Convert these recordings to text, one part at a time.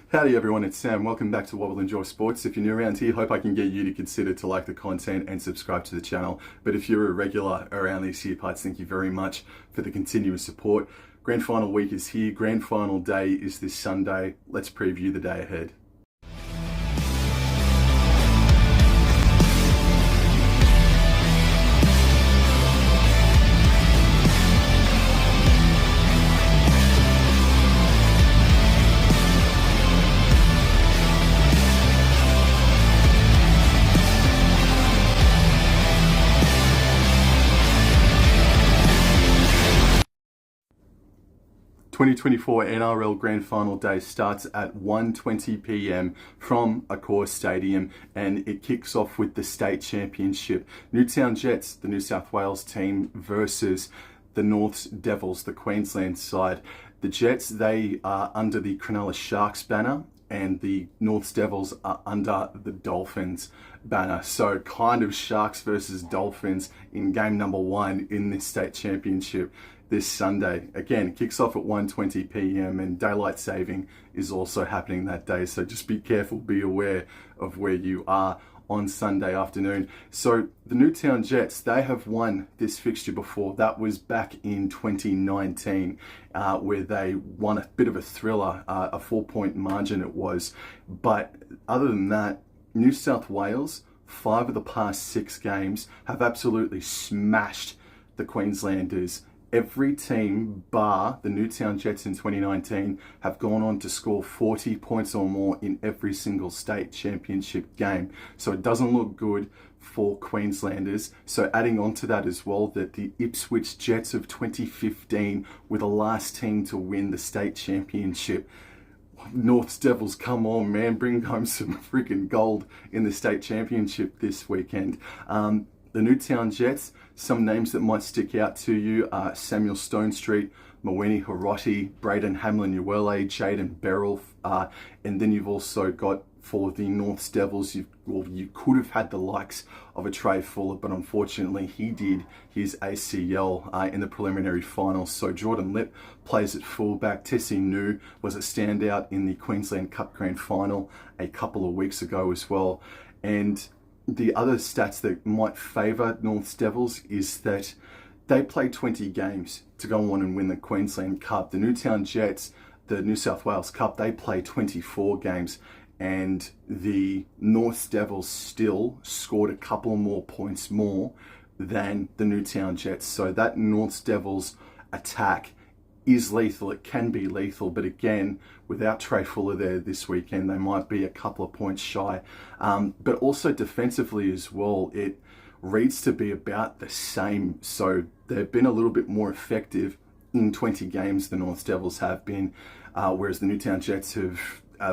Howdy everyone, it's Sam. Welcome back to What Will Enjoy Sports. If you're new around here, hope I can get you to consider to like the content and subscribe to the channel. But if you're a regular around these here parts, thank you very much for the continuous support. Grand final week is here. Grand final day is this Sunday. Let's preview the day ahead. 2024 NRL Grand Final Day starts at 1:20 p.m. from Accor Stadium, and it kicks off with the state championship. Newtown Jets, the New South Wales team, versus the North's Devils, the Queensland side. The Jets, they are under the Cronulla Sharks banner, and the North's Devils are under the Dolphins banner. So kind of Sharks versus Dolphins in game number one in this state championship this Sunday. Again, it kicks off at 1:20 p.m. and daylight saving is also happening that day. So just be careful, be aware of where you are on Sunday afternoon. So the Newtown Jets, they have won this fixture before. That was back in 2019, where they won a bit of a thriller, a 4-point margin it was. But other than that, New South Wales, 5 of the past 6 games have absolutely smashed the Queenslanders. Every team, bar the Newtown Jets in 2019, have gone on to score 40 points or more in every single state championship game. So it doesn't look good for Queenslanders. So adding on to that as well, that the Ipswich Jets of 2015 were the last team to win the state championship. North's Devils, come on, man, bring home some freaking gold in the state championship this weekend. The Newtown Jets, some names that might stick out to you are Samuel Stonestreet, Mawene Hiroti, Braden Hamlin-Uele, Jaden Beryl, and then you've also got, for the North's Devils, you could have had the likes of a Trey Fuller, but unfortunately he did his ACL in the preliminary finals. So Jordan Lipp plays at fullback. Tessie New was a standout in the Queensland Cup Grand Final a couple of weeks ago as well. And the other stats that might favour North's Devils is that they play 20 games to go on and win the Queensland Cup. The Newtown Jets, the New South Wales Cup, they play 24 games, and the North's Devils still scored a couple more points more than the Newtown Jets. So that North's Devils attack is lethal. It can be lethal, but again, without Trey Fuller there this weekend, they might be a couple of points shy. But also defensively as well, it reads to be about the same. So they've been a little bit more effective in 20 games, the North Devils have been, whereas the Newtown Jets have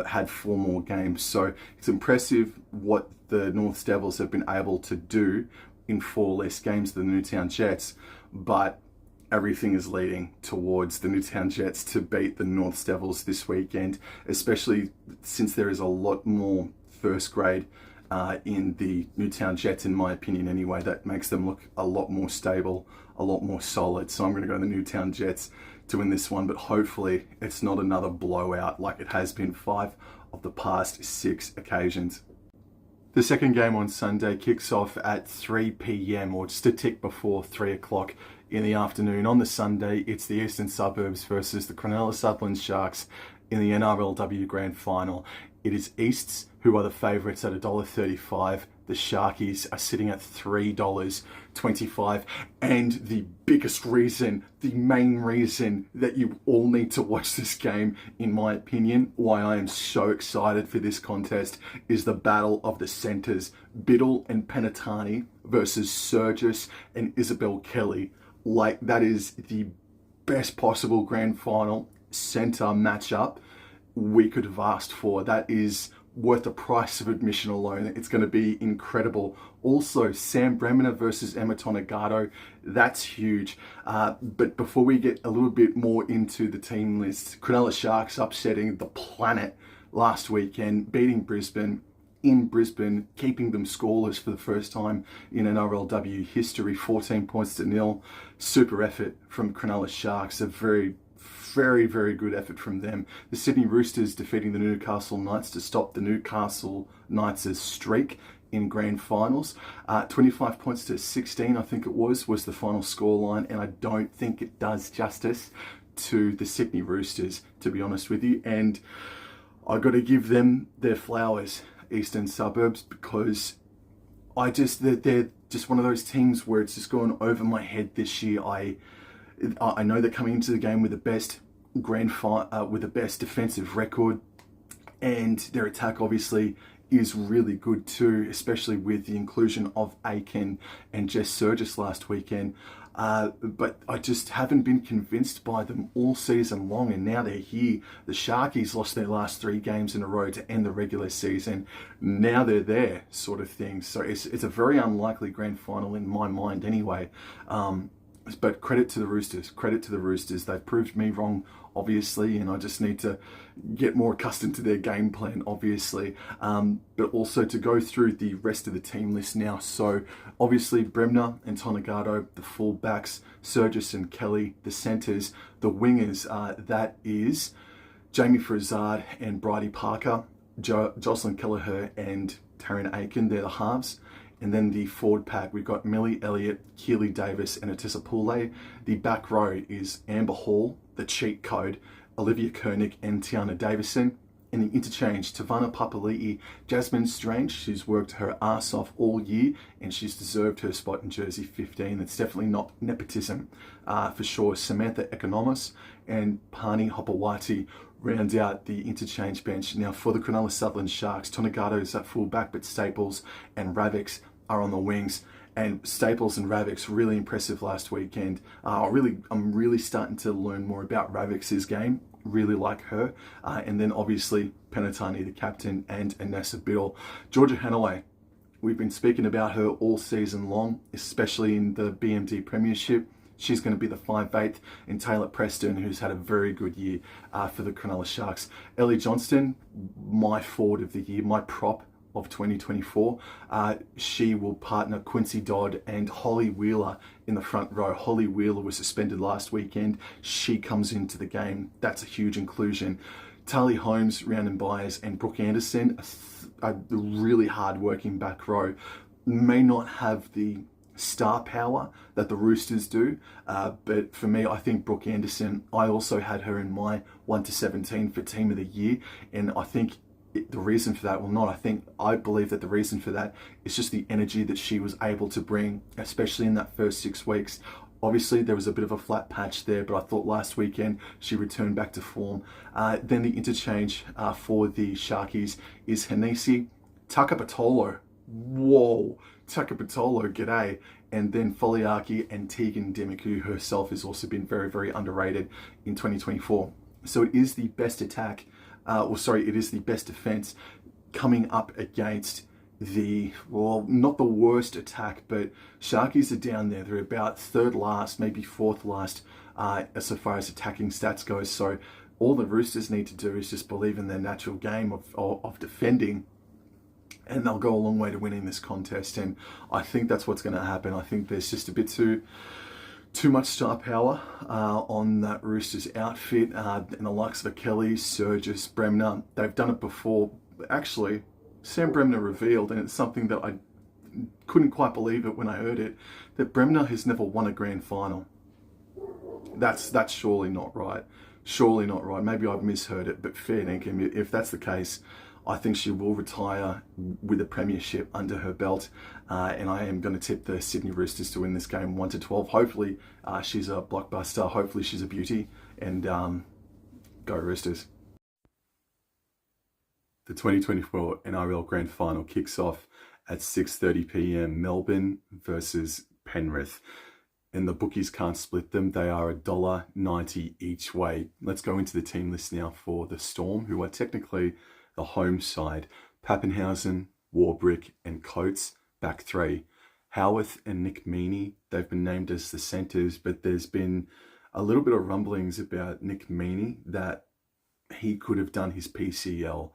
had 4 more games. So it's impressive what the North Devils have been able to do in 4 less games than the Newtown Jets, but everything is leading towards the Newtown Jets to beat the North Devils this weekend, especially since there is a lot more first grade in the Newtown Jets, in my opinion anyway. That makes them look a lot more stable, a lot more solid. So I'm going to go the Newtown Jets to win this one, but hopefully it's not another blowout like it has been 5 of the past 6 occasions. The second game on Sunday kicks off at 3 p.m. or just a tick before 3 o'clock in the afternoon. On the Sunday, it's the Eastern Suburbs versus the Cronulla Sutherland Sharks in the NRLW Grand Final. It is Easts who are the favourites at $1.35. The Sharkies are sitting at $3.25. And the biggest reason, the main reason that you all need to watch this game, in my opinion, why I am so excited for this contest, is the battle of the centres. Biddle and Penatani versus Surgis and Isabel Kelly. Like, that is the best possible grand final centre matchup we could have asked for. That is worth the price of admission alone. It's going to be incredible. Also, Sam Bremner versus Emma Tonegado, that's huge. But before we get a little bit more into the team list, Cronulla Sharks upsetting the planet last weekend, beating Brisbane in Brisbane, keeping them scoreless for the first time in NRLW history, 14 points to 0. Super effort from Cronulla Sharks, a very very, very good effort from them. The Sydney Roosters defeating the Newcastle Knights to stop the Newcastle Knights' streak in grand finals. 25 points to 16, I think it was the final scoreline, and I don't think it does justice to the Sydney Roosters, to be honest with you. And I got to give them their flowers, Eastern Suburbs, because they're just one of those teams where it's just gone over my head this year. I know they're coming into the game with the best with the best defensive record, and their attack obviously is really good too, especially with the inclusion of Aiken and Jess Surgis last weekend. But I just haven't been convinced by them all season long, and now they're here. The Sharkies lost their last 3 games in a row to end the regular season. Now they're there, sort of thing. So it's a very unlikely grand final in my mind anyway. But credit to the Roosters. Credit to the Roosters. They've proved me wrong, obviously, and I just need to get more accustomed to their game plan, obviously. But also to go through the rest of the team list now. So obviously Bremner and Tonegado, the full-backs, Surgis and Kelly, the centres, the wingers, that is Jamie Frizzard and Bridie Parker, Jocelyn Kelleher and Taryn Aiken, they're the halves. And then the forward pack, we've got Millie Elliott, Keely Davis, and Atissa Poole. The back row is Amber Hall, the cheat code, Olivia Koenig, and Tiana Davison. In the interchange, Tavana Papali'i, Jasmine Strange. She's worked her ass off all year, and she's deserved her spot in jersey 15. It's definitely not nepotism, for sure. Samantha Economos and Pani Hopawati round out the interchange bench. Now for the Cronulla Sutherland Sharks, Tonegato's at full back, but Staples and Ravix are on the wings. And Staples and Ravix really impressive last weekend. I'm really starting to learn more about Ravix's game. Really like her. And then obviously Penatani, the captain, and Anessa Biddle. Georgia Hanaway, we've been speaking about her all season long, especially in the BMD Premiership. She's going to be the 5/8, and Taylor Preston, who's had a very good year for the Cronulla Sharks. Ellie Johnston, my forward of the year, my prop of 2024. She will partner Quincy Dodd and Holly Wheeler in the front row. Holly Wheeler was suspended last weekend. She comes into the game. That's a huge inclusion. Tali Holmes, Rhiannon Byers, and Brooke Anderson, a really hard-working back row. May not have the star power that the Roosters do, but for me, I think Brooke Anderson, I also had her in my 1 to 17 for team of the year, and I think the reason for that, I believe that the reason for that is just the energy that she was able to bring, especially in that first 6 weeks. Obviously, there was a bit of a flat patch there, but I thought last weekend she returned back to form. Then the interchange for the Sharkies is Hanesi, Takapatolo. Whoa, Takapatolo, g'day. And then Foliaki and Tegan Dimmick, who herself has also been very, very underrated in 2024. So it is the best attack, it is the best defense coming up against not the worst attack, but Sharkies are down there. They're about 3rd last, maybe 4th last, as far as attacking stats goes. So all the Roosters need to do is just believe in their natural game of defending, and they'll go a long way to winning this contest. And I think that's what's going to happen. I think there's just a bit too much star power on that Roosters outfit, and the likes of Kelly, Surgis, Bremner. They've done it before. Actually, Sam Bremner revealed, and it's something that I couldn't quite believe it when I heard it, that Bremner has never won a grand final. That's surely not right. Surely not right. Maybe I've misheard it, but fair dinkum, if that's the case, I think she will retire with a premiership under her belt, and I am going to tip the Sydney Roosters to win this game 1 to 12. Hopefully she's a blockbuster. Hopefully she's a beauty, and go Roosters. The 2024 NRL Grand Final kicks off at 6:30 p.m. Melbourne versus Penrith. And the bookies can't split them. They are $1.90 each way. Let's go into the team list now for the Storm, who are technically the home side. Pappenhausen, Warbrick, and Coates, back 3. Howarth and Nick Meaney, they've been named as the centres, but there's been a little bit of rumblings about Nick Meaney that he could have done his PCL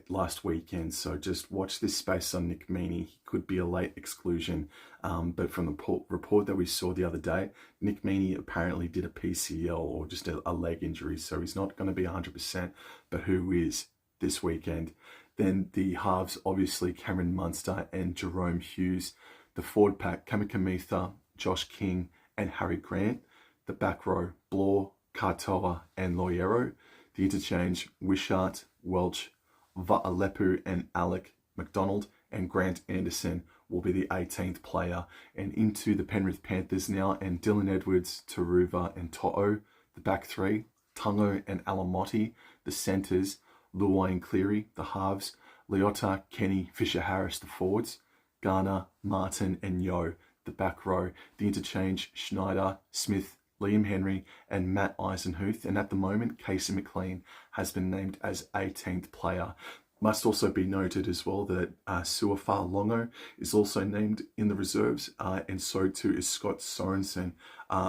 last weekend. So just watch this space on Nick Meaney. He could be a late exclusion. But from the report that we saw the other day, Nick Meaney apparently did a PCL or just a leg injury. So he's not going to be 100%, but who is this weekend? Then the halves, obviously Cameron Munster and Jerome Hughes. The forward pack, Kamikamica, Josh King and Harry Grant. The back row, Blore, Katoa and Loiero. The interchange, Wishart, Welch, Va'alepu and Alec McDonald, and Grant Anderson will be the 18th player. And into the Penrith Panthers now, and Dylan Edwards, Taruva and To'o, the back three, Tungo and Alamotti, the centres, Luai and Cleary, the halves, Leota, Kenny, Fisher-Harris, the forwards, Garner, Martin and Yeo, the back row. The interchange, Schneider, Smith, Liam Henry and Matt Eisenhuth. And at the moment, Casey McLean has been named as 18th player. Must also be noted as well that Suafa Longo is also named in the reserves, and so too is Scott Sorensen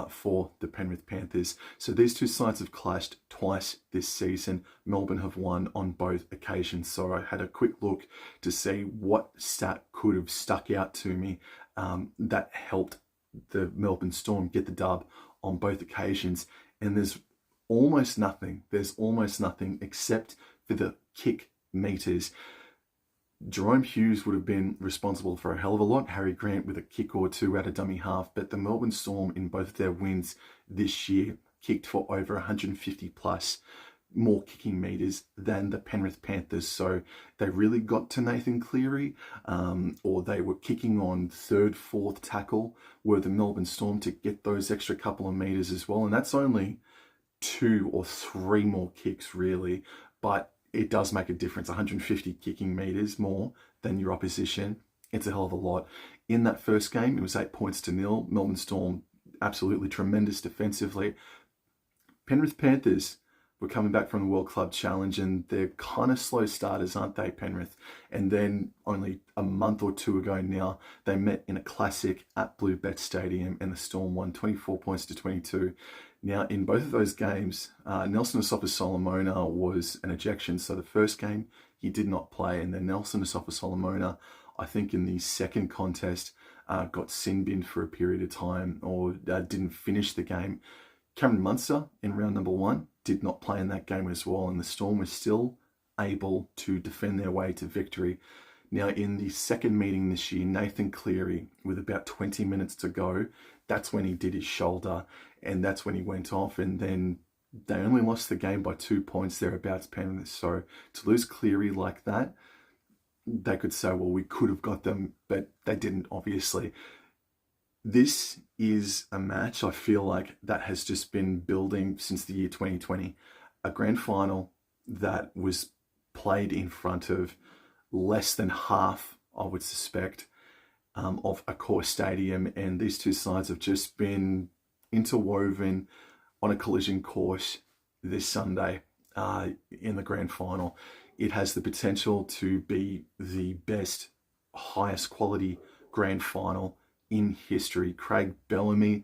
for the Penrith Panthers. So these two sides have clashed twice this season. Melbourne have won on both occasions. So I had a quick look to see what stat could have stuck out to me that helped the Melbourne Storm get the dub on both occasions. And there's almost nothing. There's almost nothing except for the kick meters. Jerome Hughes would have been responsible for a hell of a lot. Harry Grant with a kick or two at a dummy half. But the Melbourne Storm in both of their wins this year kicked for over 150 plus more kicking meters than the Penrith Panthers. So they really got to Nathan Cleary, or they were kicking on third, fourth tackle, were the Melbourne Storm to get those extra couple of meters as well. And that's only 2 or 3 more kicks really, but it does make a difference. 150 kicking meters more than your opposition. It's a hell of a lot. In that first game, it was 8-0. Melbourne Storm, absolutely tremendous defensively. Penrith Panthers were coming back from the World Club Challenge, and they're kind of slow starters, aren't they, Penrith? And then only a month or two ago now, they met in a classic at Bluebet Stadium, and the Storm won 24 points to 22. Now, in both of those games, Nelson Asofa-Solomona was an ejection. So the first game, he did not play. And then Nelson Asofa-Solomona, I think in the second contest, got sin-binned for a period of time, or didn't finish the game. Cameron Munster in round number 1 did not play in that game as well. And the Storm was still able to defend their way to victory. Now, in the second meeting this year, Nathan Cleary, with about 20 minutes to go, that's when he did his shoulder, and that's when he went off. And then they only lost the game by 2 points thereabouts, Penrith. So to lose Cleary like that, they could say, well, we could have got them, but they didn't, obviously. This is a match, I feel like, that has just been building since the year 2020. A grand final that was played in front of less than half, I would suspect, of a core stadium, and these two sides have just been interwoven on a collision course this Sunday in the grand final. It has the potential to be the best, highest quality grand final in history. Craig Bellamy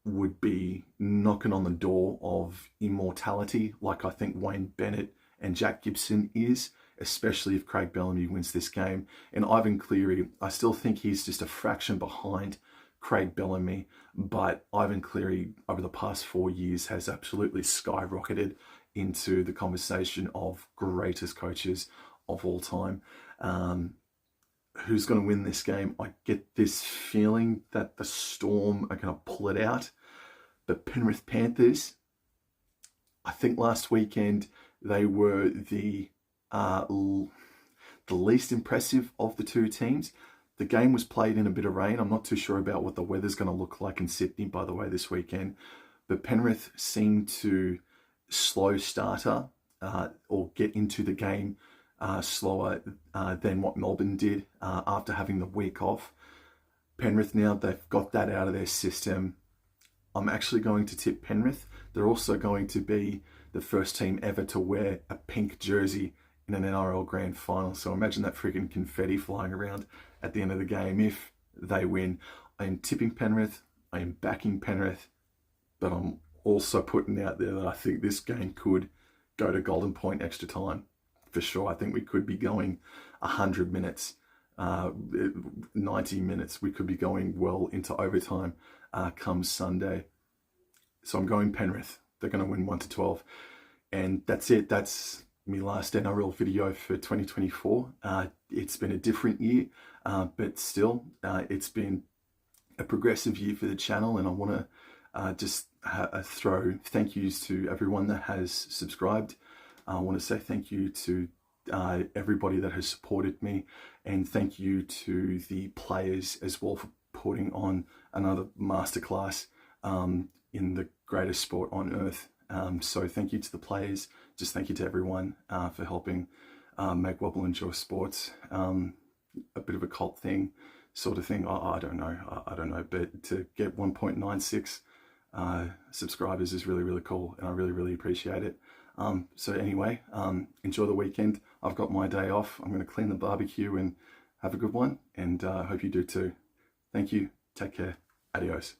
would be knocking on the door of immortality, like I think Wayne Bennett and Jack Gibson is, especially if Craig Bellamy wins this game. And Ivan Cleary, I still think he's just a fraction behind Craig Bellamy, but Ivan Cleary over the past 4 years has absolutely skyrocketed into the conversation of greatest coaches of all time. Who's going to win this game? I get this feeling that the Storm are going to pull it out. But Penrith Panthers, I think last weekend they were the least impressive of the two teams. The game was played in a bit of rain. I'm not too sure about what the weather's going to look like in Sydney, by the way, this weekend. But Penrith seemed to slow starter or get into the game slower than what Melbourne did after having the week off. Penrith now, they've got that out of their system. I'm actually going to tip Penrith. They're also going to be the first team ever to wear a pink jersey in an NRL grand final. So imagine that freaking confetti flying around at the end of the game if they win. I am tipping Penrith. I am backing Penrith. But I'm also putting out there that I think this game could go to Golden Point extra time for sure. I think we could be going 100 minutes, 90 minutes. We could be going well into overtime come Sunday. So I'm going Penrith. They're going to win 1-12. And that's it. That's my last NRL video for 2024. It's been a different year, but still, it's been a progressive year for the channel. And I want to just throw thank yous to everyone that has subscribed. I want to say thank you to everybody that has supported me, and thank you to the players as well for putting on another masterclass in the greatest sport on earth. So thank you to the players, just thank you to everyone for helping make Wobble and Jaw Sports a bit of a cult thing, sort of thing. I don't know, but to get 1.96 subscribers is really, really cool, and I really, really appreciate it. So anyway, enjoy the weekend. I've got my day off. I'm going to clean the barbecue and have a good one, and hope you do too. Thank you. Take care. Adios.